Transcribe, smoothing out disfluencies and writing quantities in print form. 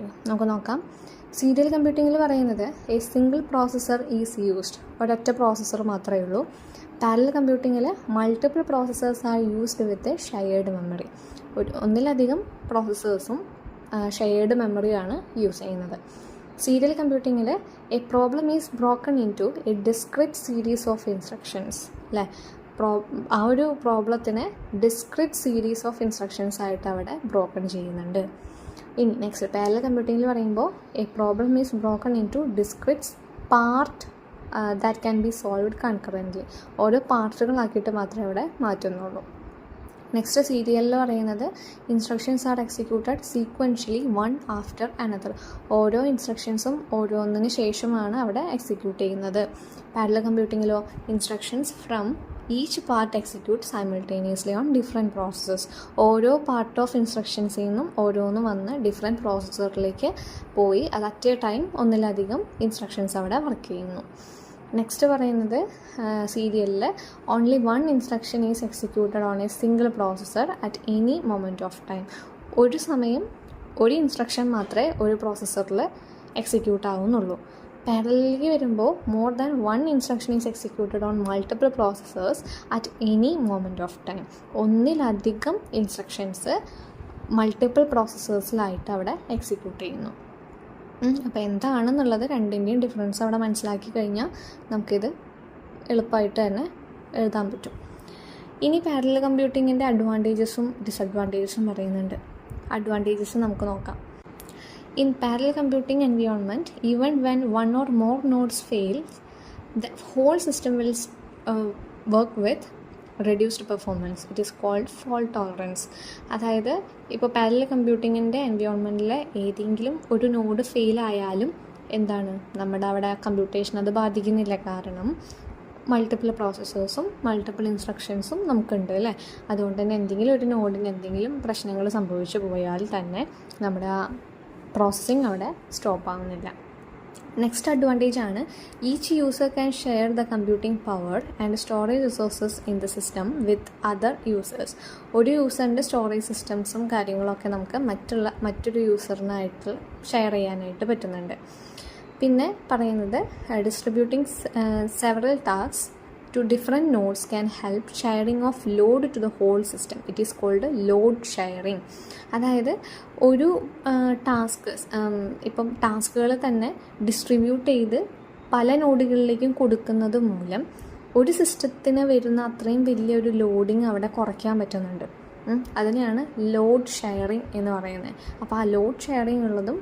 നമുക്ക് നോക്കാം. സീരിയൽ കമ്പ്യൂട്ടിങ്ങിൽ പറയുന്നത് a single processor is used, ഒരൊറ്റ പ്രോസസ്സർ മാത്രമേ ഉള്ളൂ. പാരലൽ കമ്പ്യൂട്ടിങ്ങിൽ multiple processors are used with shared memory, ഒന്നിലധികം പ്രോസസ്സേഴ്സും ഷെയർഡ് മെമ്മറിയാണ് യൂസ് ചെയ്യുന്നത്. സീരിയൽ കമ്പ്യൂട്ടിങ്ങിൽ a problem is broken into a discrete series of instructions അല്ലേ. ആ ഒരു പ്രോബ്ലത്തിനെ ഡിസ്ക്രിറ്റ് സീരീസ് ഓഫ് ഇൻസ്ട്രക്ഷൻസ് ആയിട്ട് അവിടെ ബ്രോക്കൺ ചെയ്യുന്നുണ്ട്. ഇനി നെക്സ്റ്റ് പാരലൽ കമ്പ്യൂട്ടിങ്ങിൽ പറയുമ്പോൾ a problem is broken into discretes part that can be solved കൺകറൻ്റ്ലി, ഓരോ പാർട്ടുകളാക്കിയിട്ട് മാത്രമേ അവിടെ മാറ്റുന്നുള്ളൂ. നെക്സ്റ്റ് സീരിയലിൽ പറയുന്നത് instructions are executed sequentially one after another, ഓരോ ഇൻസ്ട്രക്ഷൻസും ഓരോന്നിന് ശേഷമാണ് അവിടെ എക്സിക്യൂട്ട് ചെയ്യുന്നത്. പാരലൽ കമ്പ്യൂട്ടിങ്ങിലോ instructions from each part execute simultaneously on different processors, ഓരോ പാർട്ട് ഓഫ് ഇൻസ്ട്രക്ഷൻസിൽ നിന്നും ഓരോന്നും വന്ന് ഡിഫറെൻറ്റ് പ്രോസസ്സറിലേക്ക് പോയി അത് അറ്റ് എ ടൈം ഒന്നിലധികം ഇൻസ്ട്രക്ഷൻസ് അവിടെ വർക്ക് ചെയ്യുന്നു. നെക്സ്റ്റ് പറയുന്നത് സീരിയലിൽ only one instruction is executed on a single processor at any moment of time, ഒരു സമയം ഒരു ഇൻസ്ട്രക്ഷൻ മാത്രമേ ഒരു പ്രോസസ്സറിൽ എക്സിക്യൂട്ട് ആവുന്നുള്ളൂ. പാരലലിലേക്ക് വരുമ്പോൾ more than one instruction is executed on multiple processors at any moment of time, ഒന്നിലധികം ഇൻസ്ട്രക്ഷൻസ് മൾട്ടിപ്പിൾ പ്രോസസ്സേഴ്സിലായിട്ട് അവിടെ execute ചെയ്യുന്നു. അപ്പോൾ എന്താണെന്നുള്ളത് രണ്ടിൻ്റെയും ഡിഫറൻസ് അവിടെ മനസ്സിലാക്കി കഴിഞ്ഞാൽ നമുക്കിത് എളുപ്പമായിട്ട് തന്നെ എഴുതാൻ പറ്റും. ഇനി പാരലൽ കമ്പ്യൂട്ടിങ്ങിൻ്റെ അഡ്വാൻറ്റേജസും ഡിസഡ്വാൻറ്റേജസും പറയുന്നുണ്ട്. അഡ്വാൻറ്റേജസ് നമുക്ക് നോക്കാം. In parallel computing environment, even when one or more nodes fail, the whole system will work with reduced performance. It is called fault tolerance. അതായത് ഇപ്പോൾ പാരലൽ കമ്പ്യൂട്ടിങ്ങിൻ്റെ എൻവയോൺമെൻറ്റിൽ ഏതെങ്കിലും ഒരു നോഡ് ഫെയിൽ ആയാലും എന്താണ് നമ്മുടെ അവിടെ കമ്പ്യൂട്ടേഷൻ അത് ബാധിക്കുന്നില്ല, കാരണം മൾട്ടിപ്പിൾ പ്രോസസ്സേഴ്സും മൾട്ടിപ്പിൾ ഇൻസ്ട്രക്ഷൻസും നമുക്കുണ്ട് അല്ലേ. അതുകൊണ്ട് തന്നെ എന്തെങ്കിലും ഒരു നോഡിന് എന്തെങ്കിലും പ്രശ്നങ്ങൾ സംഭവിച്ചു പോയാൽ തന്നെ നമ്മുടെ ആ പ്രോസസ്സിങ് അവിടെ സ്റ്റോപ്പ് ആവുന്നില്ല. നെക്സ്റ്റ് അഡ്വാൻറ്റേജ് ആണ് each user can share the computing power and storage resources in the system with other users. ഒരു യൂസറിൻ്റെ സ്റ്റോറേജ് സിസ്റ്റംസും കാര്യങ്ങളൊക്കെ നമുക്ക് മറ്റൊരു യൂസറിനായിട്ട് ഷെയർ ചെയ്യാനായിട്ട് പറ്റുന്നുണ്ട്. പിന്നെ പറയുന്നത് distributing several tasks to different nodes can help sharing of load to the whole system. It is called load sharing. അതായത് ഒരു ഇപ്പം ടാസ്കുകൾ തന്നെ ഡിസ്ട്രിബ്യൂട്ട് ചെയ്ത് പല നോഡുകളിലേക്കും കൊടുക്കുന്നത് മൂലം ഒരു സിസ്റ്റത്തിന് വരുന്ന അത്രയും വലിയൊരു ലോഡിങ് അവിടെ കുറയ്ക്കാൻ പറ്റുന്നുണ്ട്. അതിനെയാണ് ലോഡ് ഷെയറിങ് എന്ന് പറയുന്നത്. അപ്പോൾ ആ ലോഡ് ഷെയറിങ് ഉള്ളതും